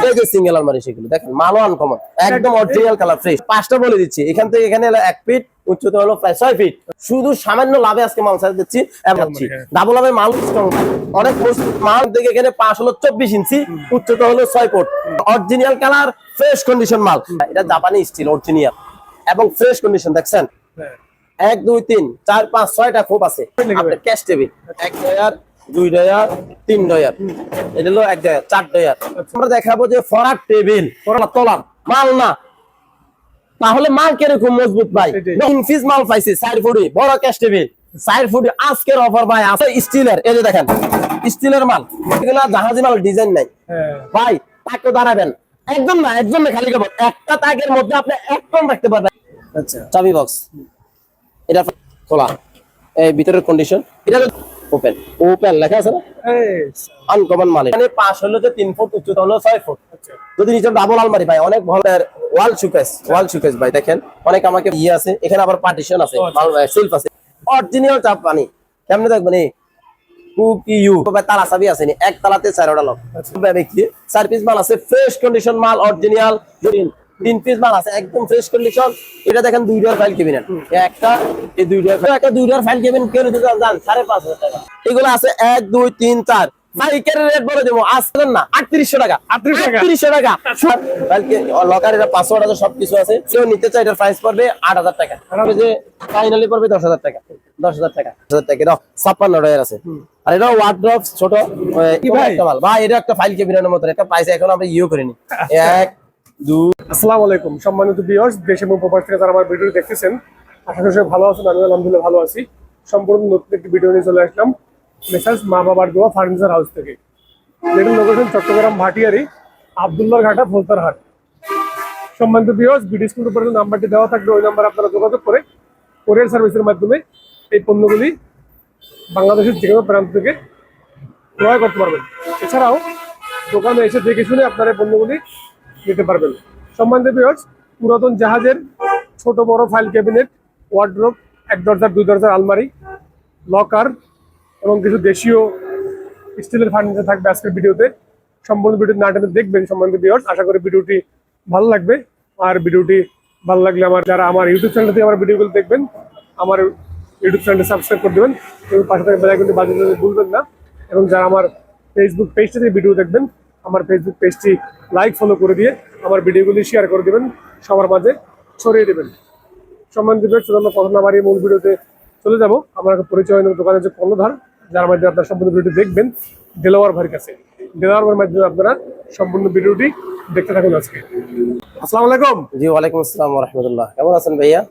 এই যে সিঙ্গেল আলমারি সেগুলো দেখেন মালও আনকমন একদম অরিজিনাল কালার ফ্রেশ। পাঁচটা বলে দিচ্ছি, এখান থেকে এখানে হলো 1 ফিট, উচ্চতা হলো প্রায় 6 ফিট। শুধু সামান্য লাভে আজকে মাল সাইজ দিচ্ছি এবং ডাবল লাভে মাল অনেক মাল দেখে এখানে পাশ হলো 24 ইঞ্চি, উচ্চতা হলো 6 foot. Original colour fresh condition মাল। এটা জাপানি স্টিল অরিজিনাল এবং ফ্রেশ কন্ডিশন দেখছেন। 1 2 3 4 5 6টা খোপ আছে। আপনার cash table 1 drawer 2 drawer 3 drawer, এটা হলো 1 ডয়ার 4 ডয়ার। আমরা দেখাবো যে ফরাক টেবিল তলার মাল না, তাহলে মাল কিরকম মজবুত ভাই। 3 পিস মাল পাইছি 4 ফুটি বড় ক্যাশ টেবিল 4 ফুটি। আজকের অফার ভাই আছে স্টিলের, এই যে দেখেন স্টিলের মাল, এগুলো জাহাজি মাল ডিজাইন নাই ভাই। তাকে দাঁড়াবেন একদম না, একদম না, খালি কেবল একটা তাকের মধ্যে আপনি 1 টন রাখতে পারবেন। আচ্ছা চাবি বক্স, এটা খোলা, এই ভিতরের কন্ডিশন, এটা ওপেন ওপেন লেখা আছে না, আনকমন মাল। এখানে পাশ হলো যে 3 ফুট, উচ্চতা হলো 6 ফুট। যদি নিচে ডাবল আলমারি ভাই অনেক ভালো ওয়াল শোকেস ভাই দেখেন অনেক আমাকে ইয়ে আছে। এখানে আবার পার্টিশন আছে, সেলফ আছে, অরিজিনাল চাপ পানি। কেমনে দেখবেন এই কুকিউ তালা চাবি আছে নি, এক তালাতে 4টা লক। 4 পিস মাল আছে ফ্রেশ কন্ডিশন মাল অরিজিনাল। 3 পিস মাল আছে একদম ফ্রেশ কন্ডিশন। এটা দেখেন 2 ডয়ার ফাইল কেবিনেট, একটা এই 2 ডয়ার একটা 2 ডয়ার ফাইল কেবিনেট কেন দিতে জান 5,500 টাকা। এগুলো আছে 1 2 3 4 বাইকের রেট বলে দেবো আসলেন না 3800 টাকা। 3800 টাকা লকারের পাসওয়ার্ড আছে, সবকিছু আছে। কেউ নিতে চাই এটার প্রাইস পড়বে 8000 টাকা, যে ফাইনালি পড়বে 10,000 টাকা। 10,000 টাকা 10,000 টাকা এটা 56 ডয়ার আছে। আর এটা ওয়ার্ড্রপ ছোট কি ভাই মাল ভাই, এটা একটা ফাইল কেবিনেটের মতো একটা প্রাইস এখন আমরা ইউ করিনি। 1 2 আসসালামু আলাইকুম সম্মানিত ভিউয়ার্স, দেশ এবং প্রবাস থেকে যারা আমার ভিডিও দেখতেছেন, আশা করি সবাই ভালো আছেন। আমি আলহামদুলিল্লাহ ভালো আছি। সম্পূর্ণ নতুন একটি ভিডিও নিয়ে চলে আসলাম মেসার্স মা বাবার দোয়া ফার্নিচার হাউস থেকে। যেটা লোকেশন চট্টগ্রাম ভাটিয়ারি আব্দুল্লাহ ঘাটা ফোলতার হাট। সম্মানিত ভিউয়ার্স, ভিডিও স্ক্রিনের উপরে নাম্বারটি দেওয়া থাকবে, ওই নাম্বার আপনারা যোগাযোগ করে কোরিয়ার সার্ভিসের মাধ্যমে এই পণ্যগুলি বাংলাদেশের যে কোনো প্রান্ত থেকে ক্রয় করতে পারবেন। এছাড়াও দোকানে এসে দেখে শুনে আপনারা এই পণ্যগুলি নিতে পারবেন। সম্মানিত ভিউয়ার্স, পুরাতন জাহাজের ছোট বড় ফাইল ক্যাবিনেট, ওয়ার্ড্রোব, 1 দরজার 2 দরজার আলমারি, লকার এবং কিছু দেশীয় স্টিলের ফার্নিচার থাকবে আজকের ভিডিওতে। সম্পূর্ণ ভিডিও না টেনে দেখবেন সম্মানিত ভিউয়ার্স। আশা করি ভিডিওটি ভালো লাগবে। আর ভিডিওটি ভালো লাগলে যারা আমার ইউটিউব চ্যানেল থেকে আমার ভিডিওগুলো দেখবেন, আমার ইউটিউব চ্যানেলটি সাবস্ক্রাইব করে দেবেন এবং পাশে থাকা বেল আইকনটি বাজিয়ে দিতে ভুলবেন না। এবং যারা আমার ফেসবুক পেজটা থেকে ভিডিও দেখবেন, আমার ফেসবুক পেজটি লাইক ফলো করে দিয়ে আমার ভিডিওগুলি শেয়ার করে দেবেন, সবার মাঝে ছড়িয়ে দেবেন। সম্মানিত ভিউয়ার্স, আমরা কথা না বাড়িয়ে মূল ভিডিওতে চলে যাব। আমার পরিচয় দোকানের যে কর্ণধার, যার মাধ্যমে আপনারা সম্পূর্ণ ভিডিওটি দেখবেন, দেলোয়ার ভাইয়ের কাছে। দেলোয়ার ভাইয়ের মাধ্যমে আপনারা সম্পূর্ণ ভিডিওটি দেখতে থাকুন আজকে। আসসালামু আলাইকুম। জি ওয়ালাইকুম আসসালাম ওয়া রাহমাতুল্লাহ। কেমন আছেন ভাইয়া?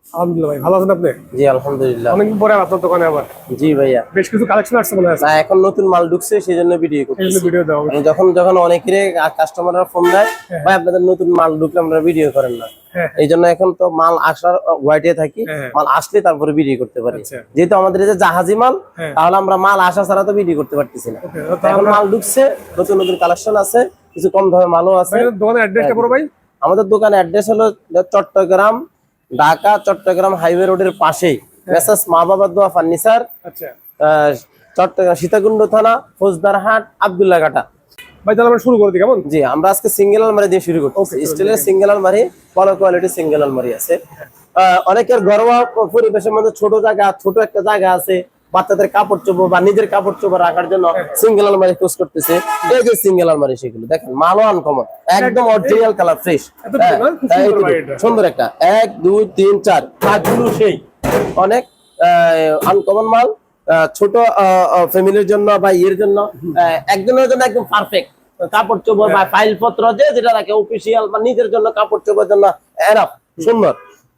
আলহামদুলিল্লাহ ভাই, ভালো আছেন আপনি? জি আলহামদুলিল্লাহ। অনেকদিন পরে আপনার দোকানে আবার। জি ভাইয়া, বেশ কিছু কালেকশন আসছে মনে হয়। না এখন নতুন মাল ঢুকছে সেজন্য ভিডিও করতেছি। ভিডিও দাও যখন যখন অনেকের কাস্টমাররা ফোন দেয় ভাই আপনাদের নতুন মাল ঢুকলে আমরা ভিডিও করেন না, এই জন্য এখন তো মাল আসার ওয়াইটে থাকি, মাল আসলে তারপরে ভিডিও করতে পারি। যেহেতু আমাদের এই যে জাহাজি মাল, তাহলে আমরা মাল আসা ছাড়া তো ভিডিও করতে পারতেছি না। এখন মাল ঢুকছে, নতুন নতুন কালেকশন আছে, কিছু কম দামে মালও আছে। দোকানের অ্যাড্রেসটা বলো ভাই। আমাদের দোকানের অ্যাড্রেস হলো চট্টগ্রাম ঢাকা চট্টগ্রাম হাইওয়ে রোডের পাশেই মেসার্স মা বাবার দোয়া ফার্নিচার। আচ্ছা, চট্টগ্রাম সীতাকুণ্ড থানা ফৌজদারহাট আব্দুল্লাহ ঘাটা। ভাই তাহলে আমরা শুরু করে দিই কেমন? জি আমরা আজকে সিঙ্গেল আলমারি দিয়ে শুরু করতেছি। স্টিলের সিঙ্গেল আলমারি, ভালো কোয়ালিটির সিঙ্গেল আলমারি আছে। অনেকের ঘরোয়া পরিবেশের মধ্যে ছোট একটা জায়গা আছে, বাচ্চাদের কাপড় চোপড় বা নিজের কাপড় চোপড় রাখার জন্য সিঙ্গেল আলমারি ইউজ করতেছে। এই যে সিঙ্গেল আলমারি সেগুলো দেখেন মালও আনকমন একদম অরিজিনাল কালার ফ্রেশ সুন্দর একটা 1 2 3 4 কাজগুলো সেই অনেক আনকমন মাল। ছোট ফ্যামিলির জন্য বা ইয়ের জন্য একজনের জন্য একদম পারফেক্ট কাপড় চোপড় বা ফাইল পত্র যেটা রাখে অফিসিয়াল বা নিজের জন্য কাপড় চোপড়ের জন্য এরাফ সুন্দর।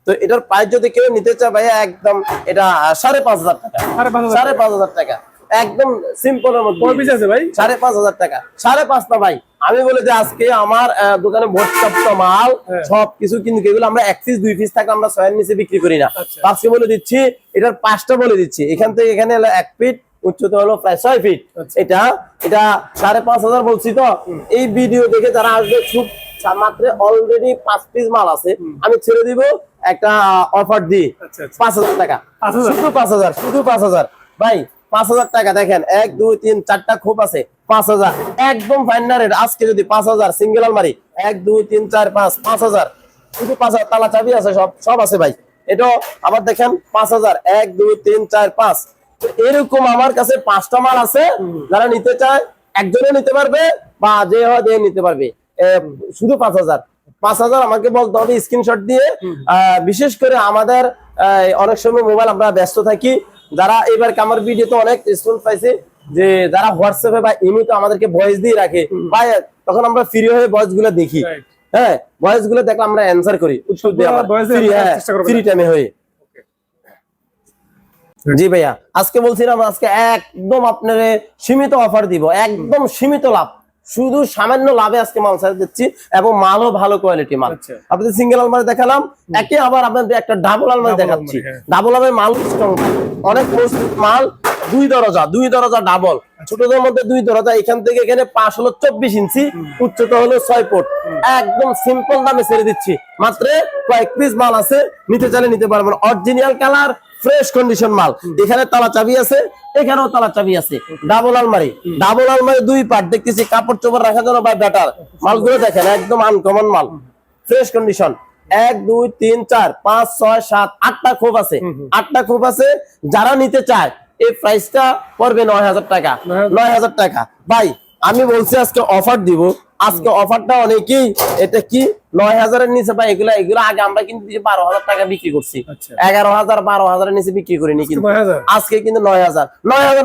তো এটার প্রাইস যদি কেউ নিতে চায় ভাইয়া একদম এটা 5,500 টাকা। 5,500 টাকা একদম সিম্পলের মধ্যে ভাই 5,500 টাকা। 5.5 না ভাই, আমি বলে যে আজকে আমার দোকানে ভর্তি মাল সবকিছু কিন্তু এগুলো আমরা 1 পিস 2 পিস টাকা আমরা 6 এর নিচে বিক্রি করি না। আজকে বলে দিচ্ছি এটার 5টা বলে দিচ্ছি। এখান থেকে এখানে হলো 1 ফিট, উচ্চতা হলো প্রায় 6 ফিট। এটা 5,500 বলছি। তো এই ভিডিও দেখে যারা আসবে খুব মাত্র অলরেডি 5 পিস মাল আছে, আমি ছেড়ে দিব একটা অফার দিই 5,000 টাকা। শুধু 5,000 ভাই 5,000 টাকা। দেখেন 1 2 3 4টা খোপ আছে, 5,000 একদম ফাইনাল রেট। আজকে যদি 5,000 সিঙ্গেল আলমারি 1 2 3 4 5 5,000 শুধু 5,000 তালা চাবি আছে, সব আছে ভাই। এটা আবার দেখেন 5,000 1 2 3 4 5। এরকম আমার কাছে 5টা মাল আছে, যারা নিতে চায় একজনে নিতে পারবে বা যে হয় যে নিতে পারবে। শুধু 5,000 আমাকে বলতে হবে স্ক্রিনশট দিয়ে। বিশেষ করে আমাদের অনেক সময় মোবাইল আমরা ব্যস্ত থাকি, যারা এবার আমার ভিডিওতে অনেক রেসপন্স পাইছে যে যারা হোয়াটসঅ্যাপে বা ইমেতে আমাদেরকে ভয়েস দিয়ে রাখে, ভাই তখন আমরা ফ্রি হয়ে ভয়েস গুলো দেখি। হ্যাঁ, ভয়েস গুলো দেখলে আমরা অ্যান্সার করি, উত্তর দিই আবার ফ্রি টাইমে হয়ে। জি ভাইয়া, আজকে বলছিলাম আজকে একদম আপনার সীমিত অফার দিব, একদম সীমিত লাভ, শুধু সামান্য লাভে আজকে মাল সার্ভিস দিচ্ছি এবং মালও ভালো কোয়ালিটি মাল। আপনাদের সিঙ্গেল আলমারি দেখালাম, একে আবার আপনাদের একটা ডাবল আলমারি দেখাচ্ছি। ডাবল আলমারি মাল স্ট্রং, অনেক মজবুত মাল, 2 দরজা ডাবল, ছোটদের মধ্যে 2 দরজা। এখান থেকে এখানে পাশ হলো 24 ইঞ্চি, উচ্চতা হলো 6 ফুট। একদম সিম্পল দামে ছেড়ে দিচ্ছি, মাত্র কয়েক পিস মাল আছে, নিতে চাইলে নিতে পারবেন। অরিজিনাল কালার, ফ্রেশ কন্ডিশন মাল। এখানে তালা চাবি আছে, এখানেও তালা চাবি আছে। ডাবল আলমারি 2 পার্ট দেখতেছি, কাপড় চোপড় রাখার জন্য বা ব্যাটার। মালগুলো দেখেন একদম আনকমন মাল, ফ্রেশ কন্ডিশন। 1 2 3 4 5 6 7 8টা খোপ আছে, 8টা খোপ আছে। যারা নিতে চায় এই প্রাইসটা পড়বে 9,000 টাকা। 9,000 টাকা ভাই, আমি বলছি আজকে অফার দিব। আজকে অফারটা অনেকেই এটা কি 9,000 এর নিচে ভাই, এগুলো আগে আমরা কিন্তু 12,000 টাকা বিক্রি করছি, 11,000 12,000 এর নিচে বিক্রি করিনি, কিন্তু আজকে কিন্তু 9,000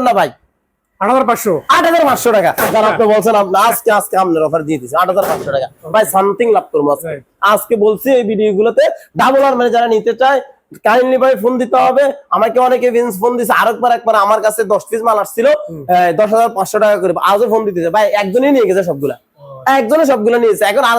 না ভাই, 8,500 টাকা। যারা আপনি বলছেন আজকে আপনার অফার দিয়ে দিচ্ছি 8,500 টাকা ভাই, সামথিং লাভ করবো আজকে বলছি এই ভিডিও গুলোতে। ডাবল আলমারি যারা নিতে চায় কাইন্ডলি ভাই ফোন দিতে হবে আমাকে। অনেকে ফোন দিছে, একবার আমার কাছে 10 পিস মাল আসছিল 10,500 টাকা করে, আজও ফোন দিতেছে ভাই, একজনই নিয়ে গেছে সবগুলা, একজনে সবগুলো নিয়েছে, এখন আর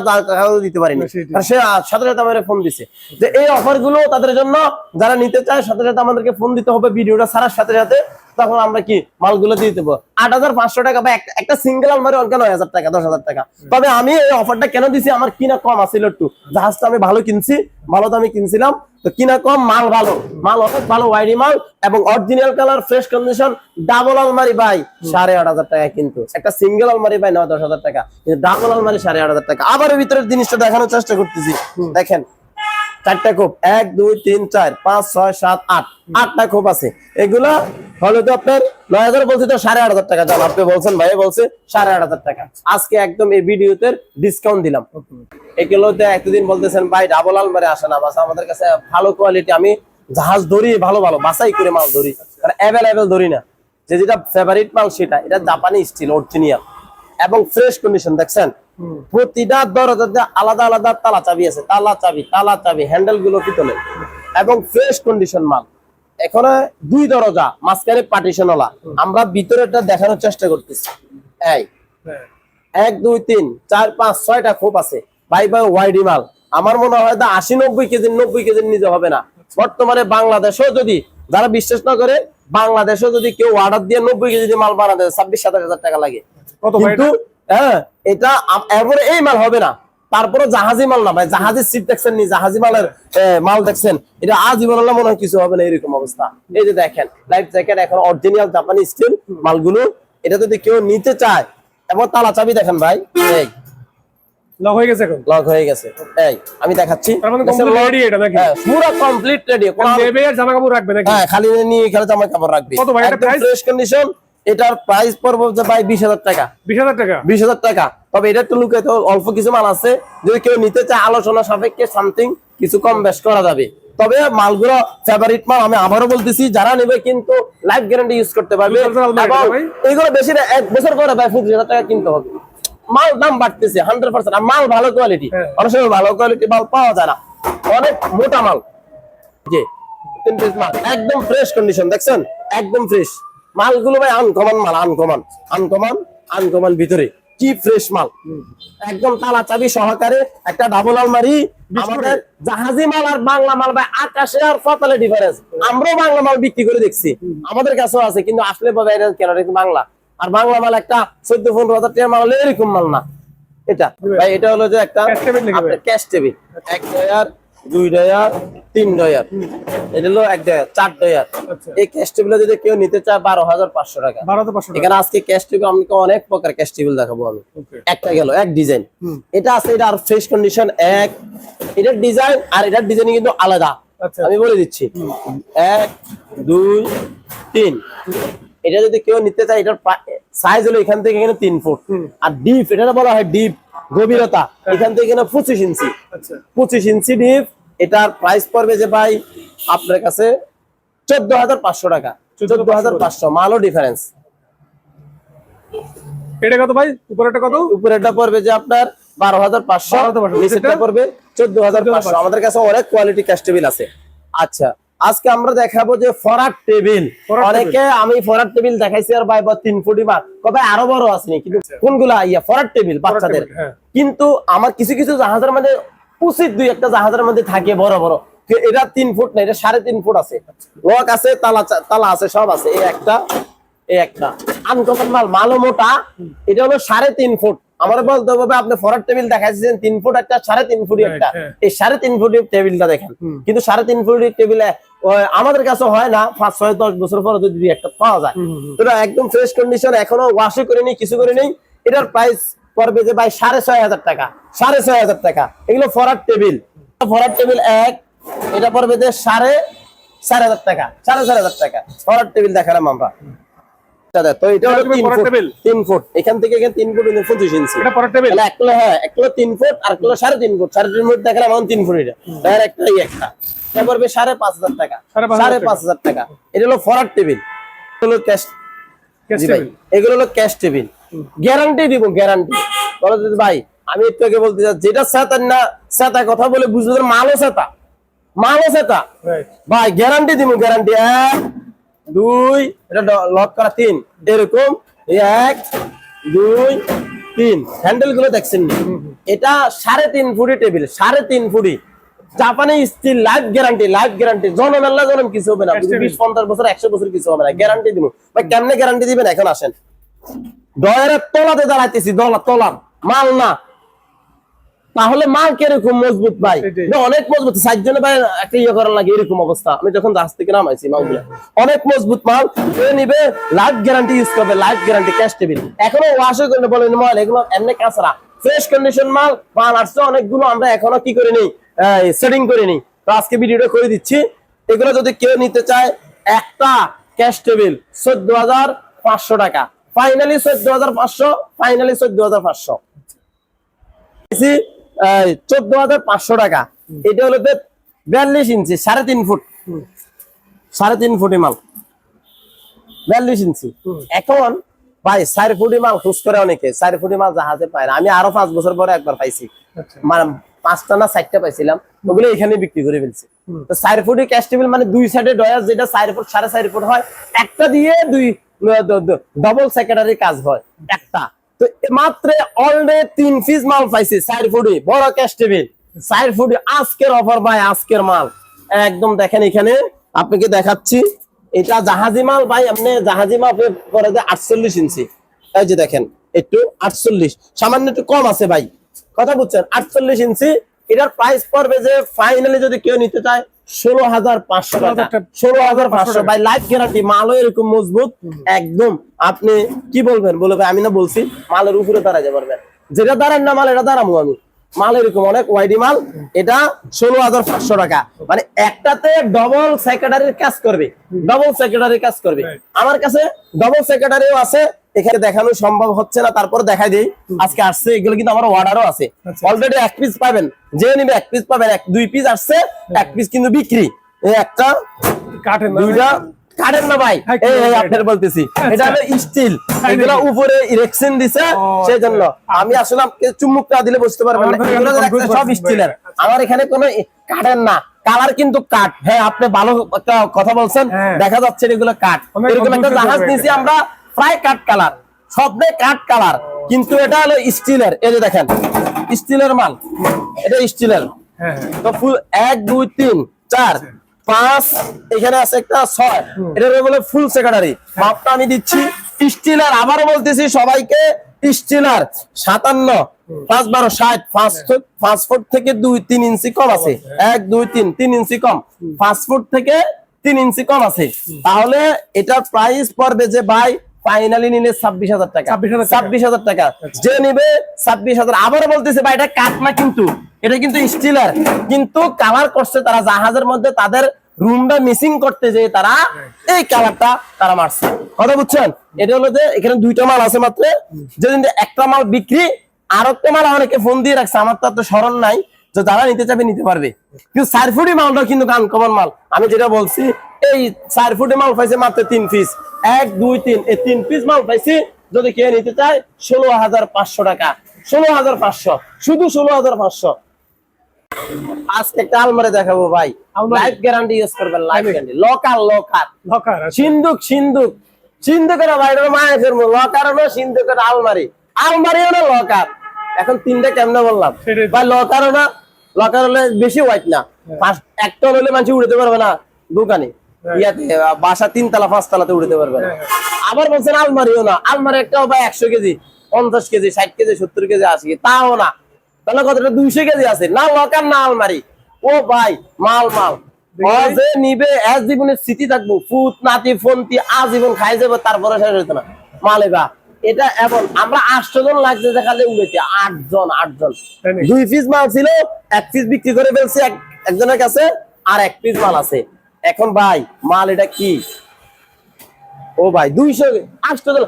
দিতে পারিনি। সে সাথে সাথে আমাদের ফোন দিছে যে এই অফার গুলো তাদের জন্য, যারা নিতে চায় সাথে সাথে আমাদেরকে ফোন দিতে হবে ভিডিওটা ছাড়ার সাথে সাথে, তখন আমরা কি মালগুলো দিয়ে দেবো। 8,500 টাকা বা একটা সিঙ্গেল আলমারি অনেক 9,000 টাকা 10,000 টাকা। তবে আমি এই অফারটা কেন দিছি, আমার কিনা কম আছিল একটু, জাহাজটা আমি ভালো কিনছি, ভালো দামে কিনছিলাম, তো কিনা কম, মাল ভালো, মাল অনেক ভালো ওয়াইডি মাল এবং original colour, fresh condition. Double আলমারি ভাই 8,500 টাকা, কিন্তু একটা সিঙ্গেল আলমারি ভাই 9-10,000 টাকা, কিন্তু ডাবল আলমারি 8,500 টাকা। আবার এর ভিতরের জিনিসটা দেখানোর চেষ্টা করতেছি, দেখেন 4টা খোপ, 1 2 3 4 5 6 7 8, 8টা খোপ আছে। এগুলা হলো তো আপনার 9,000 বলছে, তো 8,500 টাকা জান, আপনি বলছেন ভাই বলছে 8,500 টাকা। আজকে একদম এই ভিডিওতে ডিসকাউন্ট দিলাম। এগুলোতে এতদিন বলতেছেন ভাই ডাবল আলমারি আসে না, বাস আমাদের কাছে ভালো কোয়ালিটি, আমি জাহাজ ধরি, ভালো বাছাই করে মাল ধরি, কারণ অ্যাভেলেবেল ধরি না। যেটা ফেভারিট মাল সেটা, এটা জাপানি স্টিল অরিজিনাল এবং ফ্রেশ কন্ডিশন। দেখছেন প্রতিটা দরজাতে আলাদা আলাদা তালা চাবি আছে, তালা চাবি হ্যান্ডেল গুলো পিতলের এবং ফ্রেশ কন্ডিশন মাল। এখানে 2 দরজা, মাঝখানে পার্টিশন ওয়ালা। আমরা ভিতরেটা দেখানোর চেষ্টা করতেছি। এই 1 2 3 4 5 6টা খোপ আছে ভাই ওয়াইডি মাল। আমার মনে হয় 80-90 কেজি 90 কেজির নিচে হবে না। বর্তমানে বাংলাদেশেও যদি, যারা বিশ্বাস না করে, বাংলাদেশেও যদি কেউ অর্ডার দিয়ে 90 কেজি মাল বানাতে 26-27 টাকা লাগে। কিন্তু হ্যাঁ, এটা এরপরে এই মাল হবে না। তারপরে জাহাজি মাল না ভাই, জাহাজের সিট দেখছেন নি, জাহাজি মালের মাল দেখছেন, এটা আজীবন মনে হয় কিছু হবে না, এরকম অবস্থা। এই যে দেখেন লাইফ জ্যাকেট, এখন অরিজিনাল জাপানি স্টিল মালগুলো। এটা যদি কেউ নিতে চায়, এবং তালা চাবি দেখেন ভাই, এই লক হয়ে গেছে, এখন লক হয়ে গেছে। এই আমি দেখাচ্ছি, পুরো কমপ্লিট রেডি। কোন নেবে আর জামা কাপড় রাখবে নাকি? হ্যাঁ, খালি নিয়ে খেলে জামা কাপড় রাখবে। কত ভাই এটা প্রাইস? Fresh condition. এটার প্রাইস পড়বে ভাই 20,000 টাকা। 20,000 টাকা। তবে এটা একটু লুকে, তো অল্প কিছু মাল আছে, যদি কেউ নিতে চায় আলোচনা সাপেক্ষে সামথিং কিছু কম বেশ করা যাবে। তবে মালগুলো ফেভারিট মাল, আমি আবারও বলতেছি, যারা নেবে কিন্তু লাইফ গ্যারান্টি ইউজ করতে পারবে। এইগুলো বেশি না, 1 বছর পরে ভাই 25,000 টাকা কিনতে হবে। মাল দাম বাড়তেছে 100%, আর মাল ভালো কোয়ালিটি। অনেক সময় ভালো কোয়ালিটি মাল পাওয়া যায় না, অনেক মোটা মাল। জি 3 পিস মাল একদম ফ্রেশ কন্ডিশন, দেখছেন একদম ফ্রেশ মালগুলো ভাই, আনকমন মাল, আনকমন ভিতরে কি ফ্রেশ মাল, একদম তালা চাবি সহকারে একটা ডাবল আলমারি। আমাদের জাহাজি মাল আর বাংলা মাল ভাই আকাশে আর পাতালে ডিফারেন্স। আমরাও বাংলা মাল বিক্রি করে দেখছি, আমাদের কাছেও আছে, কিন্তু আসলে কেন বাংলা আর বাংলা মাল একটা 14-15,000 টাকা মাল, এরকম মাল না এটা ভাই। এটা হলো যে একটা ক্যাশ টেবিল, 1 2 আর 2 ডয়ার 3 ডয়ার, এটা হলো 1 ডয়ার 4 ডয়ার। আচ্ছা এই ক্যাশ টেবিল যদি কেউ নিতে চায় 12,500 টাকা। 12,500 টাকা। এখানে আজকে ক্যাশ টেবিল আমাকে অনেক প্রকার ক্যাশ টেবিল দেখাবো আমি। ওকে একটা গেল এক ডিজাইন, এটা আছে, এটা আর ফ্রেশ কন্ডিশন এক, এটার ডিজাইন আর এটার ডিজাইন কিন্তু আলাদা। আচ্ছা আমি বলে দিচ্ছি 1 2 3। এটা যদি কেউ নিতে চায় এটার সাইজ হলো এখান থেকে এখানে 3 ফুট, আর ডিপ এটা বলা হয় ডিপ গভীরতা এখান থেকে এখানে 25 ইঞ্চি। আচ্ছা 25 ইঞ্চি ডিপ। এটার প্রাইস পড়বে যে ভাই আপনার কাছে 14,500 টাকা। 14,500 মালও ডিফারেন্স। এটা কত ভাই? উপরেরটা কত? উপরেরটা পড়বে যে আপনার 12,500, 12,500, নিচেরটা পড়বে 14,500। আমাদের কাছে অনেক কোয়ালিটি ক্যাশ টেবিল আছে। আচ্ছা আজকে আমরা দেখাবো যে ফরাট টেবিল। অনেকে আমি ফরাট টেবিল দেখাইছি আর ভাই 3 ফুটি মাল কবে আরো বড় আছে নি, কিন্তু কোনগুলা ফরাট টেবিল বাচ্চাদের। হ্যাঁ। কিন্তু আমার কিছু কিছু জাহাজের মধ্যে উচিত 2-1টা জাহাজের মধ্যে থাকে বড় বড়, এটা 3 ফুট না, এটা 3.5 ফুট আছে, লক আছে, তালা আছে, সব আছে। এই একটা আনকমন মাল, মালও মোটা। এটা হলো 3.5 ফুট। আমার বলতে হবে আপনি ফরাট টেবিল দেখাইছেন 3 ফুট একটা, 3.5 ফুট একটা। এই 3.5 ফুটের টেবিলটা দেখেন, কিন্তু 3.5 ফুটের টেবিলে আমাদের কাছে হয় না, 5-6-10 বছর পরে যদি একটা পাওয়া যায়। তো এটা একদম ফ্রেশ কন্ডিশন, এখনো ওয়াশও করিনি, কিছু করিনি। এটার প্রাইস পড়বে যে ভাই 6,500 টাকা। 6,500 টাকা। এগুলো ফরাট টেবিল। ফরাট টেবিল এক, এটা পড়বে যে 4,500 টাকা। 4,500 টাকা ফরাট টেবিল দেখালাম আমরা। তো এটা হলো 3 ফুট, এখান থেকে এখানে 3 ফুট 25 ইঞ্চি। এটা ফরাট টেবিল। তাহলে এক কিলো, হ্যাঁ 1 কিলো 3 ফুট আর কিলো 3.5 ফুট। 3.5 ফুট দেখালাম, এখন 3 ফুট। এটা আর একটাই একটা, এটা পড়বে 5,500 টাকা। 5,500 টাকা। এটা হলো ফরাট টেবিল। হলো ক্যাশ টেবিল। এগুলো হলো ক্যাশ টেবিল। গ্যারান্টি দিব, গ্যারান্টি। বলো যদি ভাই আমি একটু আগে বলতে চাই যেটা সেতার না সেতা কথা বলে বুঝতে মালও সেতা, মালও সেতা ভাই, গ্যারান্টি দিব, গ্যারান্টি। 1 2 এটা লক করা 3, এরকম 1 2 3। হ্যান্ডেল গুলো দেখছেন, এটা 3.5 ফুটি টেবিল, 3.5 ফুটি জাপানি steel, life guarantee, life guarantee. জনম আল্লাহ জনম কিছু হবে না, 20-50 বছর 100 বছর কিছু হবে না, গ্যারান্টি দিব ভাই। কেমনে গ্যারান্টি দিবেন এখন আসেন। ডয়ারের তলাতে দাঁড়াইতেছি, তলার মাল না, তাহলে মাল কিরকম মজবুত ভাই, অনেক মজবুত। 4 জনে ভাই একটা ইয়ে করার লাগে, এরকম অবস্থা। আমি যখন জাহাজ থেকে নামাইছি মালগুলো অনেক মজবুত মাল। নিবে লাইফ গ্যারান্টি ইউজ করবে, লাইফ গ্যারান্টি ক্যাশ টেবিল। এখনো ওয়াশ করে বলেন মাল, এগুলো এমনি কাঁচরা ফ্রেশ কন্ডিশন মাল। মাল আসছে অনেকগুলো, আমরা এখনো কি করে নিই, সেটিং করে নিই। তো আজকে ভিডিওটা করে দিচ্ছি। এগুলো যদি কেউ নিতে চায়, একটা ক্যাশ টেবিল 14,500 টাকা, ফাইনালি 14,500, ফাইনালি 14,500, 14,500 টাকা। এটা হলো 42 ইঞ্চি, 3.5 ফুট, 3.5 ফুটি মাল, 42 ইঞ্চি। এখন ভাই 4 ফুটি মাল খুঁজ করে অনেকে, 4 ফুটি মাল জাহাজে পায় না। আমি আরো 5 বছর পরে একবার পাইছি, মানে 5টা না 4টা পাইছিলাম, ওগুলো এখানে বিক্রি করে ফেলছি। তো 4 ফুটি ক্যাশ টেবিল মানে 2 সাইডে ডয়ার, যেটা 4 ফুট 4.5 ফুট হয়, একটা দিয়ে 2 ডবল সেক্রেটারি কাজ হয় একটা। তো মাত্র অলরেডি 3 পিস মাল পাইছি 4 ফুটি বড় ক্যাশ টেবিল, 4 ফুটি। আজকের অফার ভাই, আজকের মাল একদম। দেখেন এখানে আপনাকে দেখাচ্ছি, এটা জাহাজি মাল ভাই। আপনি জাহাজি মাল করে দেয় 48 ইঞ্চি। এই যে দেখেন একটু 48, সামান্য একটু কম আছে ভাই, কথা বুঝছেন। 48 ইঞ্চি। এটার প্রাইস পড়বে যে ফাইনালি যদি কেউ নিতে চায় 16,500 টাকা। 16,500 ভাই, লাইফ গ্যারান্টি। মালও এরকম মজবুত একদম। আপনি কি বলবেন বলে ভাই, আমি না বলছি মালের উপরে দাঁড়াতে পারবেন, যেটা দাঁড়ান না মাল এটা দাঁড়াবো আমি। মাল এরকম অনেক ওয়াইডি মাল। এটা 16,500 টাকা, মানে একটাতে ডবল সেক্রেটারির কাজ করবে, ডবল সেক্রেটারির কাজ করবে। আমার কাছে ডবল সেক্রেটারিও আছে, এখানে দেখানো সম্ভব হচ্ছে না, তারপর দেখাই দিই। আজকে আসছে এগুলো, কিন্তু আমার অর্ডারও আছে অলরেডি। 1 পিস পাবেন, যে নিবে 1 পিস পাবেন। 2 পিস আসছে, 1 পিস কিন্তু বিক্রি। এই একটা কাটেন না, দুইটা কাটেন না ভাই, এই আপনাদের বলতেছি, এটা হলো স্টিল। এগুলো উপরে ইরেকশন দিছে, সেজন্য আমি আসলে আপনাকে চুম্বকটা দিলে বুঝতে পারবেন না। এগুলো দেখতে সব স্টিলের, আমার এখানে কোনো কাটেন না। কালার কিন্তু কাট, হ্যাঁ আপনি ভালো একটা কথা বলছেন, দেখা যাচ্ছে এগুলো কাট। এরকম একটা জাহাজ নিয়েছি আমরা, প্রায় কাট কালার, সবটাই কাট কালার, কিন্তু এটা হলো স্টিলের। এই যে দেখেন স্টিলের মাল, এটা স্টিলের। তো ফুল 1 2 3 4 5, এখানে আছে একটা 6, এটা বলে ফুল সেক্রেটারি। মাপটা আমি দিচ্ছি স্টিলার, আবারও বলতেছি সবাইকে, স্টিলার 57 5 12 60 5 ফুট থেকে 2-3 ইঞ্চি কম আছে, 1 2 3 3 ইঞ্চি কম, 5 ফুট থেকে 3 ইঞ্চি কম আছে। তাহলে এটার প্রাইস পড়বে যে ভাই ফাইনালি নিলে 26,000 টাকা, 26,000 টাকা যে নিবে 26,000। আবার বলতেছে ভাই এটা কাঠ না, কিন্তু এটা কিন্তু স্টিলার, কিন্তু কালার করছে তারা জাহাজের মধ্যে তাদের রুমটা মিসিং করতে যে তারা এই কালারটা তারা মারছে, কথা বুঝছেন? এটা হলো যে এখানে 2টা মাল আছে মাত্র, যেদিন একটা মাল বিক্রি আর একটা মাল অনেকে ফোন দিয়ে রাখছে, আমার তো স্মরণ নাই, যে যারা নিতে চাবে নিতে পারবে। কিন্তু 4 ফুটি মালটা কিন্তু আনকমন মাল, আমি যেটা বলছি এই 4 ফুটি মাল পাইছে মাত্র 3 পিস, 1 2 3 এই 3 পিস মাল পাইছি। যদি কেউ নিতে চায় 16,500 টাকা, 16,500, শুধু 16,500। আজকে একটা আলমারি দেখাবো ভাই, লাইফ গ্যারান্টি ইউজ করবেন, লাইফ গ্যারান্টি, লকার সিন্ধুকের ভাই, মায়ের লকার হলো সিন্ধুকের আলমারি, আলমারি হলো লকার। এখন 3টা কেমনে বললাম ভাই? লকার না, লকার হলে বেশি হোয়াইট না, 1 টন হলে মানুষ উড়তে পারবে না দোকানে, ইয়াতে বাসা 3 তলা 5 তলাতে উড়তে পারবে না। আবার বলছেন আলমারিও না, আলমারি একটাও ভাই 100 KG 50 KG 60 KG 70 KG 80 KG, তাও না, তাহলে কতটা 200 কেজি আছে না, লকার না আলমারি। ও ভাই মাল যে নিবে এক জীবনের স্মৃতি থাকবো, ফুট নাতি ফন্তি আজীবন খাই যাবো, তারপরে শেষ হইতো না মালে বা এটা। এমন আমরা 800 জন লাগছে যে খালি উড়েছে, 8 জন 2 পিস মাল ছিল, 1 পিস বিক্রি করে ফেলছে একজনের কাছে, আর 1 পিস মাল আছে। এখন ভাই মাল এটা কি? ও ভাই 800 জন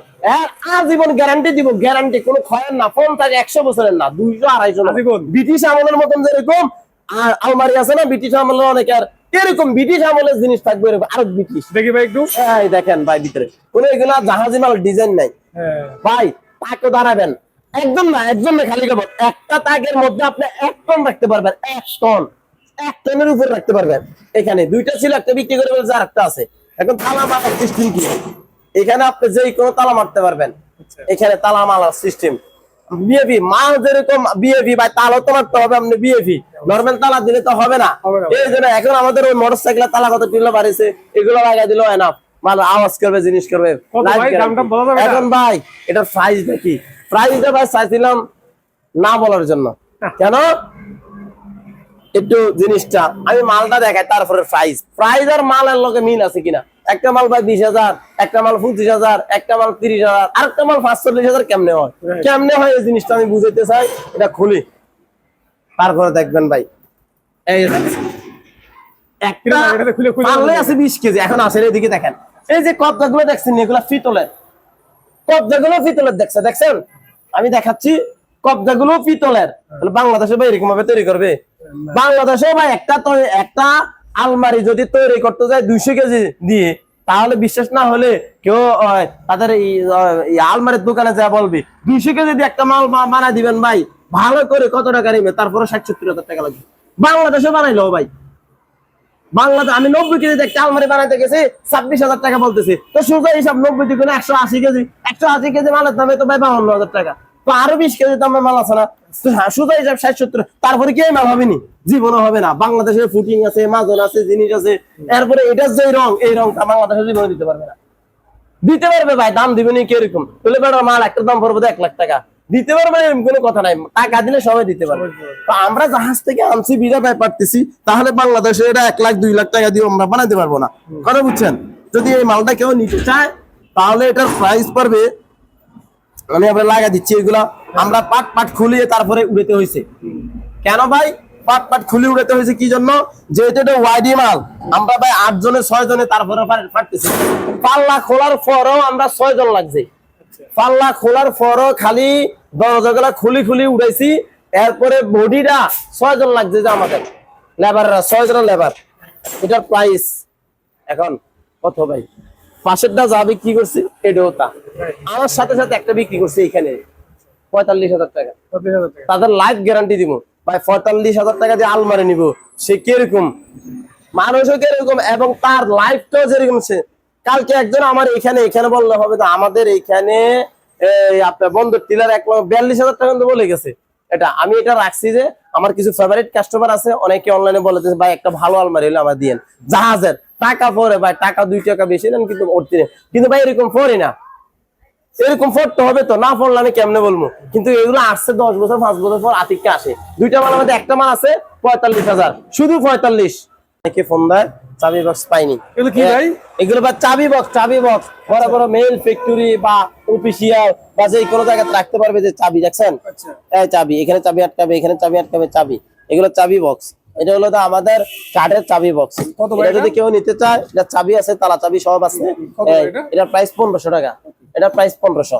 আজীবন গ্যারান্টি দিব, গ্যারান্টি কোনো ক্ষয়ের না, ফোন থাকে 100 বছরের না, 200-250 ব্রিটিশ আমলের মতন যেরকম আর আলমারি আছে না, ব্রিটিশ আমলের অনেক, আর এরকম ব্রিটিশ আমলের জিনিস থাকবে আরো ব্রিটিশ। দেখি ভাই একটু, দেখেন ভাই ভিতরে কোনো এগুলা জাহাজি মাল ডিজাইন নাই ভাই। তাকে দাঁড়াবেন একদম না, একদম না, খালি কেবল একটা তাকের মধ্যে আপনি 1 টন রাখতে পারবেন, 1 টনের উপর রাখতে পারবেন। এখানে 2টা ছিল, একটা বিক্রি করে ফেলছে, আর একটা আছে। এখন তালা মারার সিস্টেম কি? এখানে আপনি যে কোনো তালা মারতে পারবেন, এখানে তালা মারার সিস্টেম বিএভি মাল যেরকম বিএভি ভাই, তালা তো মারতে হবে আপনি বিএভি, নরমাল তালা দিলে তো হবে না। এই জন্য এখন আমাদের ওই মোটরসাইকেলের তালা কত কিলো বাড়িছে, এগুলো লাগাই দিল এনাফ, মানে আওয়াজ করবে, জিনিস করবে। এখন ভাই এটার প্রাইস দেখি, প্রাইসটা ভাই চাইছিলাম না বলার জন্য, কেন একটু জিনিসটা আমি মালটা দেখাই, তারপরে প্রাইস আর মালের লগে মিল আছে কিনা। একটা মাল ভাই 20,000, একটা মাল 25,000, একটা মাল 30,000, আর একটা মাল 45,000, কেমনে হয় এই জিনিসটা আমি বুঝাইতে চাই। এটা খুলি তারপরে দেখবেন ভাই, এই একটা পারলে আছে 20 কেজি, এখন আছে এদিকে দেখেন, এই যে কবজাগুলো দেখছেন এগুলা পিতলের, কবজাগুলো পিতলের দেখছেন, আমি দেখাচ্ছি কবজাগুলো পিতলের। বাংলাদেশে ভাই এরকম ভাবে তৈরি করবে? বাংলাদেশে ভাই একটা আলমারি যদি তৈরি করতে যায় 200 কেজি দিয়ে, তাহলে বিশ্বাস না হলে কেউ তাদের আলমারির দোকানে যা বলবে 200 কেজি দিয়ে একটা মাল বানাই দিবেন ভাই, ভালো করে কত টাকা নিবে, তারপরে 60-70,000 টাকা লাগবে। বাংলাদেশে বানাইলো ভাই, বাংলাদেশ আমি 90 কেজি একটা আলমারি বানাইতে গেছি 26,000 টাকা বলতেছে, তো সোজা হিসাব 90 দিয়ে 180 কেজি, 180 কেজি মালের দামে তো ভাই 52,000 টাকা, তো আরো 20 কেজি দামের মাল আছে না, সোজা হিসাব 60-70, তারপরে কি মাল হবে নি? জীবনও হবে না। বাংলাদেশের ফুটিং আছে, মাজন আছে, জিনিস আছে, এরপরে এটার যে রং, এই রংটা বাংলাদেশের জীবনে দিতে পারবে না। দিতে পারবে ভাই, দাম দিবে নি কিরকম, বলে বেটার মাল একটা দাম পড়বে 1 লাখ টাকা, দিতে পারবে কোনো কথা নাই, টাকা দিলে সবাই দিতে পারবে। তো আমরা জাহাজ থেকে আনছি বিরা পাই পারতেছি, তাহলে বাংলাদেশে এটা 1 লাখ 2 লাখ টাকা দিয়ে আমরা বানাইতে পারবো না, কথা বুঝছেন? যদি এই মালটা কেউ নিতে চায় তাহলে এটার প্রাইস পড়বে, আমি আমরা লাগা দিচ্ছি এগুলা, আমরা পাট খুলিয়ে তারপরে উড়াতে হয়েছে। কেন ভাই পাট খুলে উড়াতে হয়েছে? কি জন্য? যেহেতু এটা ওয়াইডি মাল, আমরা ভাই 8 জনে 6 জনে তারপরে পারতেছি। পাল্লা খোলার পরও আমরা 6 জন লাগছে, পাল্লা খোলার পরও খালি দরজাগুলা খুলি উড়াইছি, এরপরে বডিটা 6 জন লাগছে, যে আমাদের লেবাররা 6 জন লেবার। এটার প্রাইস এখন কত ভাই? পাশেরটা যা বিক্রি করছি এটাও তা, আমার সাথে সাথে একটা বিক্রি করছি এখানে 45,000 টাকা, তাদের লাইফ গ্যারান্টি দিব ভাই। 45,000 টাকা দিয়ে আলমারি নিব, সে কিরকম মানুষও কিরকম, এবং তার লাইফটাও যেরকম। সে কালকে একজন আমার এখানে বললে হবে না, আমাদের এইখানে আপনার বন্দর টিলার 1,42,000 টাকা বলে গেছে। এটা আমি এটা রাখছি যে আমার কিছু ফেভারিট কাস্টমার আছে, অনেকে অনলাইনে বলে যে ভাই একটা ভালো আলমারি হলে আমার দিয়েন, জাহাজের টাকা পরে ভাই, টাকা 2 টাকা বেশি নেন কিন্তু ভাই এরকম পরে না, এরকম ফটো হবে তো, না পড়লে আমি কেমনে বলবো? কিন্তু এগুলো আসছে 10 বছর 5 বছর পর আতিককে আসে। দুইটা মাল আমাদের, একটা মাল আছে 45,000, শুধু 45। অনেকে ফোন দেয় চাবি বক্স পাইনি। এগুলো কি ভাই? এগুলো বা চাবি বক্স বড় বড় মেল ফ্যাক্টরি বা অফিসিয়াল বা যে কোনো জায়গায় রাখতে পারবে যে চাবি, দেখছেন? আচ্ছা এই চাবি, এখানে চাবি আটকাবে, এখানে চাবি আটকাবে, চাবি। এগুলো চাবি বক্স। এটা হলো তো আমাদের কাঠের চাবি বক্স। কত ভাই এটা এটা? যদি কেউ নিতে চায়, এটা চাবি আছে, তালা চাবি সব আছে। কত ভাই এটা? এটা প্রাইস 1500 টাকা। এটা প্রাইস 1500।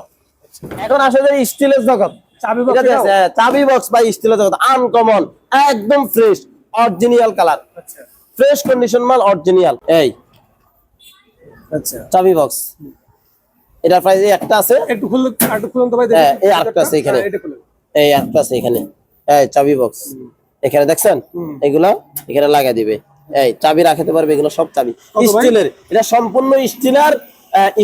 এখন আসলে স্টিলের জগৎ, চাবি ঠিক আছে? বক্স। চাবি বক্স বা স্টিলের জগৎ আনকমন, একদম ফ্রেশ, অরিজিনাল কালার, আচ্ছা ফ্রেশ কন্ডিশন মাল, অরিজিনাল। এই আচ্ছা, চাবি বক্স, এটা প্রাইস একটা আছে, একটু খুলুন তো ভাই হ্যাঁ, এই আরেকটা আছে এখানে। এটা খুলুন। এই একটা আছে এখানে, এই চাবি বক্স এখানে দেখছেন? এগুলা এখানে লাগা দিবে, এই চাবি রাখতে পারবে। এগুলো সব চাবি ভাই? স্টিলের, এটা সম্পূর্ণ স্টিলের।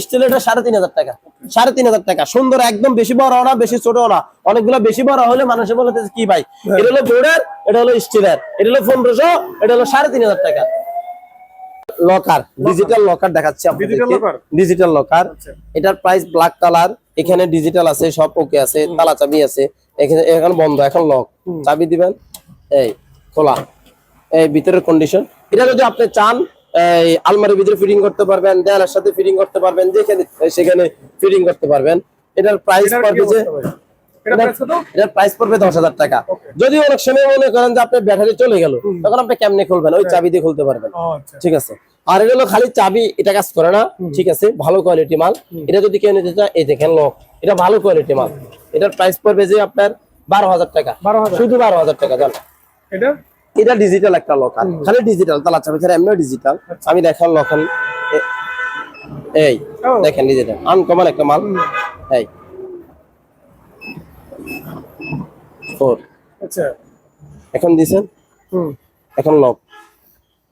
স্টিলের, এটা 3,500 টাকা। 3,500 টাকা, সুন্দর একদম, বেশি বড় না বেশি ছোট না। অনেকগুলো বেশি বড় হলে মানুষে বলে কি ভাই, এটা হলো বোর্ডের, এটা হলো স্টিলের, এটা হলো 1500, এটা হলো 3,500 টাকা। লকার, ডিজিটাল লকার দেখাচ্ছি Digital locker? Digital locker. আচ্ছা। এটার প্রাইস ব্ল্যাক কালার, এখানে ডিজিটাল আছে, সব ওকে আছে, তালা চাবি আছে। এখানে এখন বন্ধ, এখন লক, চাবি দিবেন, এই খোলা, এই ভিতরের কন্ডিশন। এটা যদি আপনি চান এই আলমারির ভিতরে ফিটিং করতে পারবেন, দেয়ালের সাথে ফিটিং করতে পারবেন, যেখানে সেখানে ফিটিং করতে পারবেন। এটার প্রাইস এটার কি পড়বে যে, অবস্থা ভাই? এটা প্রাইস কত? এটার প্রাইস পড়বে 10,000 টাকা। যদি অনেক সময় মনে করেন যে আপনার ব্যাটারি চলে গেল, তখন আপনি কেমনে খুলবেন? ওই চাবি দিয়ে খুলতে পারবেন, ও আচ্ছা ঠিক আছে? আর এটা হলো খালি চাবি, এটা কাজ করে না, ঠিক আছে? ভালো কোয়ালিটি মাল। এটা যদি কেউ নিতে চায়, এই দেখেন লক, এটা ভালো কোয়ালিটি মাল। এটার প্রাইস পড়বে যে আপনার 12,000 টাকা, 12,000 শুধু 12,000 টাকা। জান, এটা এটা ডিজিটাল একটা লকার, খালি ডিজিটাল, তালা চাবি ছাড়া, এমনিও ডিজিটাল। আমি দেখান লকার, এই ও। দেখেন ডিজিটাল, আনকমন একটা মাল। এই 4 আচ্ছা এখন দিছেন, হুম এখন লক,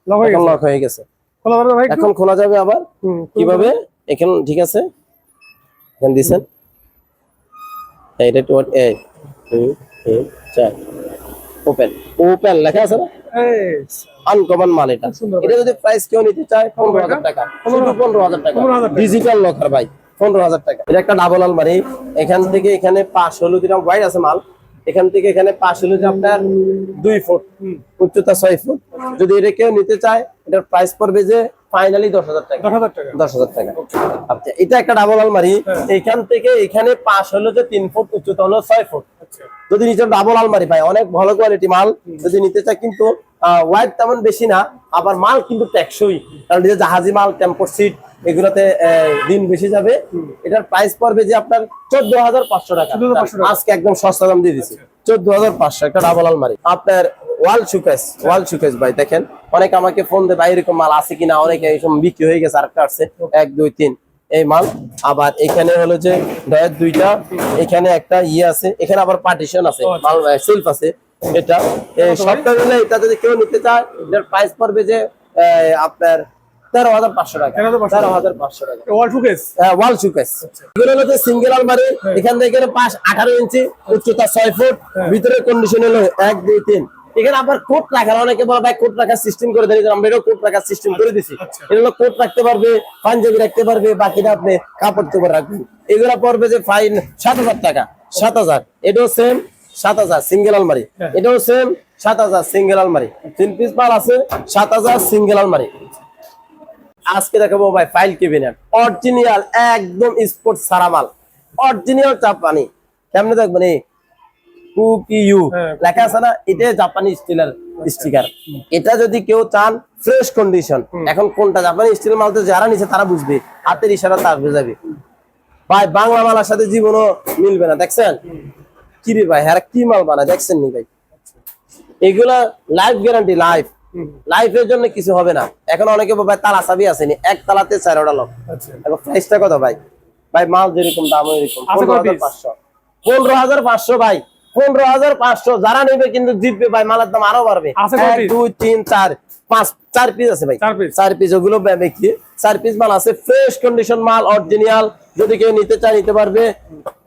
লক হয়ে এখন গেছে। লক হয়ে গেছে। খোলা যাবে ভাই একটু? এখন খোলা যাবে আবার, হুম, কিভাবে? এখন ঠিক আছে, এখন দিছেন, এইটা টু এই 2 3 4 ওপেন, ওপেন লেখা আছে না? এই আনকমন মাল এটা। সুন্দর ভাই। এটা যদি প্রাইস কেউ নিতে চায় 15,000 টাকা, শুধু 15,000 টাকা, 15,000 টাকা। ডিজিটাল লকার ভাই, 15,000 টাকা। এটা একটা ডাবল আলমারি, এখান থেকে এখানে 5 দিন ওয়াইড আছে মাল, এখান থেকে এখানে 5 আপনার 2 ফুট, উচ্চতা 6 ফুট। যদি এটা কেউ নিতে চায়, এটার প্রাইস পড়বে যে ফাইনালি 10,000 টাকা। 10,000 টাকা। 10,000 টাকা। আচ্ছা, এটা একটা ডাবল আলমারি, এখান থেকে এখানে 3 ফুট, উচ্চতা হলো 6 ফুট। আচ্ছা যদি নিচে ডাবল আলমারি পাই, অনেক ভালো কোয়ালিটি মাল যদি নিতে চাই, কিন্তু ওয়াইড তেমন বেশি না, আবার মাল কিন্তু টেকসই, কারণ এই যে জাহাজি মাল, টেম্পোর সিট, এগুলোতে দিন বেশি যাবে। এটার প্রাইস পড়বে যে আপনার 14,500 টাকা। 14,500 টাকা। আজকে একদম সস্তা দাম দিয়ে দিচ্ছি, 14,500 একটা ডাবল আলমারি। আপনার ওয়াল শোকেস ভাই, দেখেন অনেক আমাকে ফোন দেয় ভাই এরকম মাল আছে কিনা, অনেকে এই সময় বিক্রি হয়ে গেছে, আরেকটা আসছে 1 2 3 এই মাল। আবার এখানে হলো যে ডয়ের 2টা, এখানে একটা আছে, এখানে আবার পার্টিশন আছে, মাল সেলফ আছে। এটা সবটা মিলে এটা যদি কেউ নিতে চায়, এটার প্রাইস পড়বে যে আপনার 13,500 টাকা। 13,500 টাকা। ওয়াল শোকেস। হ্যাঁ, ওয়াল শোকেস। এগুলো হলো যে সিঙ্গেল আলমারি, এখান থেকে এখানে 18 ইঞ্চি, উচ্চতা 6 ফুট, ভিতরে কন্ডিশন হলো 1 2 3। এখানে আবার কোট রাখার, অনেকে বলে ভাই কোট রাখার সিস্টেম করে দেন, আমরা এটাও কোট রাখার সিস্টেম করে দিছি। এটা হলো কোট রাখতে পারবে, পাঞ্জাবি রাখতে পারবে, বাকিটা আপনি কাপড় চোপড় রাখবেন। এগুলা পড়বে যে ফাইন 7,000 টাকা। 7,000, এটাও সেম 7,000 সিঙ্গেল আলমারি, এটাও সেম 7,000 সিঙ্গেল আলমারি। 3 পিস মাল আছে, 7,000 সিঙ্গেল আলমারি। আজকে দেখাবো ভাই ফাইল ক্যাবিনেট, অরিজিনাল একদম স্পোর্ট সারা মাল, অরিজিনাল জাপানি। কেমনে দেখবেন? এই কুকিইউ লেখা আছে না, এটা জাপানি স্টিলের স্টিকার। এটা যদি কেউ চান ফ্রেশ কন্ডিশন, এখন কোনটা জাপানি স্টিল মাল তো যারা নিছে তারা বুঝবে, হাতের ইশারা তার বুঝাবে ভাই। বাংলা মালের সাথে জীবনও মিলবে না। দেখছেন কি রে ভাই, হ্যাঁ কি মাল বানায় দেখছেন নি ভাই? এগুলা লাইফ গ্যারান্টি, লাইফের জন্য কিছু হবে না। এখন অনেকে ভাই তালা চাবি আসেনি, এক তালাতে 4টা লক। এখন প্রাইসটা কত ভাই? ভাই মাল যেরকম দাম ওইরকম, 15,500। 15,500 ভাই, 15,500। যারা নেবে কিন্তু জিতবে ভাই, মালের দাম আরো বাড়বে। 1 2 3 4 5 4 পিস আছে ভাই, 4 পিস। ওগুলো বিক্রি 4 পিস মাল আছে, ফ্রেশ কন্ডিশন মাল, অরিজিনাল। যদি কেউ নিতে চায় নিতে পারবে,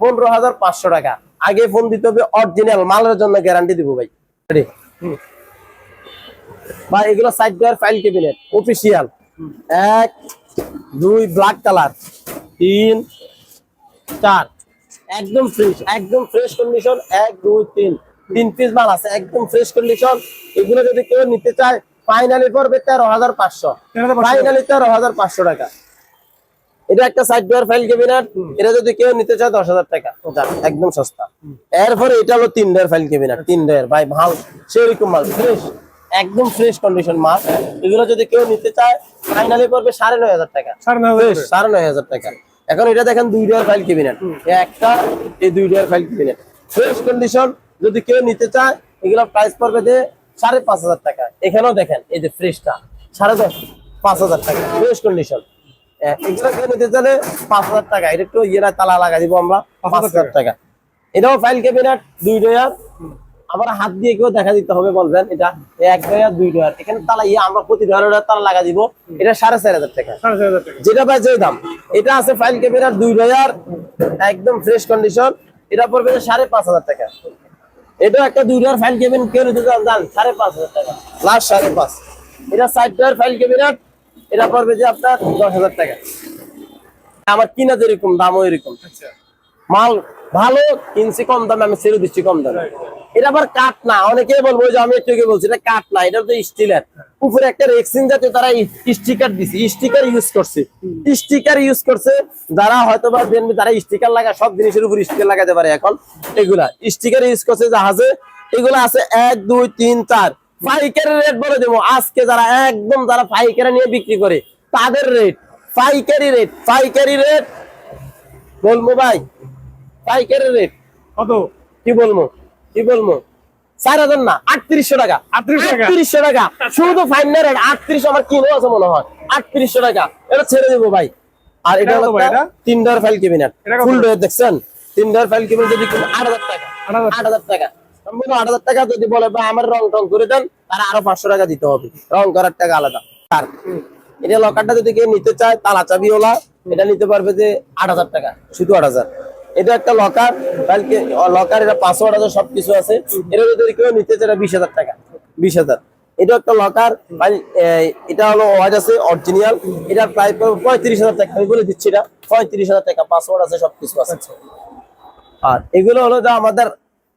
15,500 টাকা। আগে ফোন দিতে হবে, অরিজিনাল মালের জন্য গ্যারান্টি দিব ভাই। রেডি ভাই? এগুলো side door file cabinet official. 1 2 black colour, 3 4 একদম ফ্রেশ কন্ডিশন 1 2 3 তিন পিস মাল আছে একদম ফ্রেশ কন্ডিশন। এগুলো যদি কেউ নিতে চায় ফাইনালি পড়বে 13,500, ফাইনালি 13,500 টাকা। এটা একটা সাইড ডোর ফাইল ক্যাবিনেট, এটা যদি কেউ নিতে চায় 10,000 টাকা, একদম সস্তা। এরপরে এটা হলো 3 ডোর ফাইল ক্যাবিনেট, 3 ডোর ভাই মাল সেরকম মাল ফ্রেশ, একদম ফ্রেশ কন্ডিশন মাল। এগুলো যদি কেউ নিতে চায় ফাইনালি পড়বে 9,500 টাকা, 9,500 টাকা। এখন এটা দেখেন 2 ডোর ফাইল ক্যাবিনেট, একটা এই 2 ডোর ফাইল ক্যাবিনেট ফ্রেশ কন্ডিশন। যদি কেউ নিতে চায় এগুলো প্রাইস পড়বে যে 5,500 টাকা। এখানেও দেখেন এই যে ফ্রেশটা 5,500 টাকা ফ্রেশ কন্ডিশন। এগুলো কেউ নিতে চাইলে 5,000 টাকা, এটা একটু ইয়েরা তালা লাগা দিব আমরা 5,000 টাকা। এটাও ফাইল ক্যাবিনেট 2 ডোর, আবার হাত দিয়ে কেউ দেখা দিতে হবে বলবেন এটা 1 ডোর 2 ডোর। এখানে তালা আমরা প্রতি ডোরের তালা লাগা দিব, এটা 4,500 টাকা, যেটা ভাই যে দাম। এটা আছে ফাইল ক্যাবিনেট 2 ডোর একদম ফ্রেশ কন্ডিশন, এটা পড়বে 5,500 টাকা। এটা একটা 2 ডোর ফাইল ক্যাবিনেট কেউ নিতে চান 5,500 টাকা, লাস্ট 5,500। এটা সাইড ডোর ফাইল ক্যাবিনেট, এটা পড়বে যে আপনার 10,000 টাকা। আমার কিনা যেরকম দামও এরকম, মাল ভালো কিনছি কম দামে, আমি ছেড়ে দিচ্ছি কম দামে। এটা আবার কাঠ না, অনেকে বলবো যে আমি একটু বলছি এটা কাঠ না, এটা তো স্টিলের। উপরে একটা রেক্সিন জাতীয় তারা স্টিকার দিছে, স্টিকার ইউজ করছে, স্টিকার ইউজ করছে। যারা হয়তো বা দেখবে তারা স্টিকার লাগা, সব জিনিসের উপর স্টিকার লাগাতে পারে এখন। এগুলা স্টিকার ইউজ করছে জাহাজে, এগুলা আছে 1 2 3 4 পাইকারি রেট বলে দেবো আজকে। যারা একদম যারা পাইকারি নিয়ে বিক্রি করে তাদের রেট, পাইকারি রেট বলবো ভাই, পাইকারি রেট কত কি বলবো 4,000 না 3,800 টাকা, 3,800 টাকা শুধু ফাইনাল রেট। 38 আমার কিনো আছে মনে হয়, 3800 টাকা এটা ছেড়ে দেবো ভাই। আর এটা হলো 3 ডোর ফাইল ক্যাবিনেট ফুল ডোর, দেখছেন 3 ডোর ফাইল ক্যাবিনেট যদি 8,000 টাকা, 8,000 টাকা সম্পূর্ণ 8,000 টাকা। যদি বলে ভাই আমার রং টং করে দেন, তারা আরো 500 টাকা দিতে হবে, রং করার টাকা আলাদা। আর এটা লকারটা যদি কেউ নিতে চায় তালা চাবি ওলা, এটা নিতে পারবে যে 8,000 টাকা, শুধু 8,000। এটা একটা লকার, লকার এটা পাসওয়ার্ড আছে সবকিছু আছে। এটা যদি কেউ নিতে চায় 20,000 টাকা, 20,000। এটা একটা লকার, এটা হলো ওয়াইড আছে অরিজিনাল, এটা প্রায় 35,000 টাকা। আমি বলে দিচ্ছি এটা 35,000 টাকা, পাসওয়ার্ড আছে সবকিছু আছে। আর এগুলো হলো যে আমাদের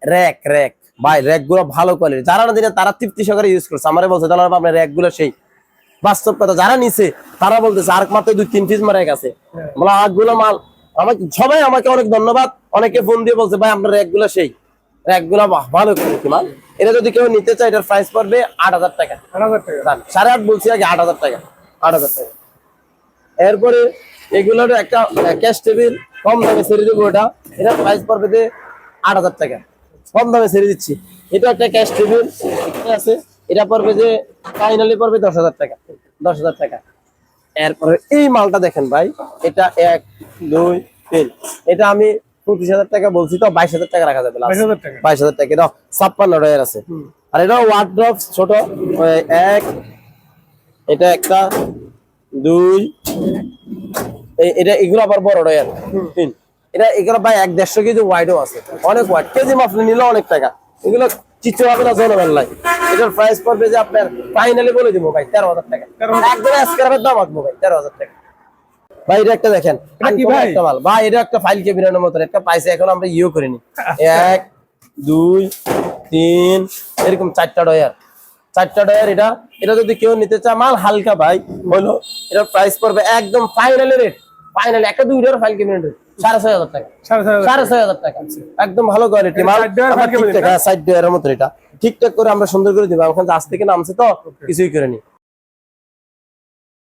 র‍্যাক ভাই, র‍্যাক গুলো ভালো কোয়ালিটি। যারা না দিনে তারা তৃপ্তি সহকারে ইউজ করছে, আমারে বলছে তাহলে আপনার র‍্যাক গুলো সেই বাস্তব কথা। যারা নিছে তারা বলতেছে আর মাত্র 2-3 পিস মারা গেছে, বলা গুলো মাল। আমাকে সবাই আমাকে অনেক ধন্যবাদ, অনেকে ফোন দিয়ে বলছে ভাই আপনার র‍্যাক গুলো সেই, র‍্যাক গুলো ভালো কোয়ালিটি মাল। এটা যদি কেউ নিতে চায় এটার প্রাইস পড়বে 8,000 টাকা, 8,500 বলছি আগে, 8,000 টাকা, 8,000 টাকা। এরপরে এগুলোর একটা ক্যাশ টেবিল কম দামে ছেড়ে দেবো, এটা প্রাইস পড়বে যে 8,000 টাকা, কম দামে ছেড়ে দিচ্ছি। এটা একটা ক্যাশ টেবিল আছে, এটা পড়বে যে ফাইনালি পড়বে 10,000 টাকা, 10,000 টাকা। এরপরে এই মালটা দেখেন ভাই, এটা 1 2 3, এটা আমি 25,000 টাকা বলছি, তো 22,000 টাকা রাখা যাবে, 22,000 টাকা। এটা 56 ডয়ার আছে। আর এটা ওয়ার্ড্রপ ছোট 1, এটা একটা 2, এটা এগুলো আবার বড় ডয়ার 3। এটা এগুলো ভাই 1-150 কেজি ওয়াইডও আছে, অনেক ওয়াইড, কেজি মাপলে নিলে অনেক টাকা। এগুলো চিত্র হবে না জনমেলায়। এটার প্রাইস পড়বে যে আপনার ফাইনালি বলে দিব ভাই 13,000 টাকা, একদম স্ক্র্যাপের দাম আসবো ভাই 13,000 টাকা। ভাই এটা একটা দেখেন কি ভাই, একটা মাল ভাই, এটা একটা ফাইল ক্যাবিনেটের মতো একটা পাইছে, এখন আমরা ইও করিনি। 1 2 3 এরকম 4টা ডয়ার, 4টা ডয়ার। এটা যদি কেউ নিতে চায় মাল হালকা ভাই হলো, এটার প্রাইস পড়বে একদম ফাইনালি রেট, ফাইনালি একটা 2 ডয়ার ফাইল ক্যাবিনেট 6,500 টাকা, 6,500 টাকা, একদম ভালো কোয়ালিটি মাল। সাইড ডয়ারের মতো এটা ঠিকঠাক করে আমরা সুন্দর করে দিব। এখন আজ থেকে নামছে তো কিছুই করিনি।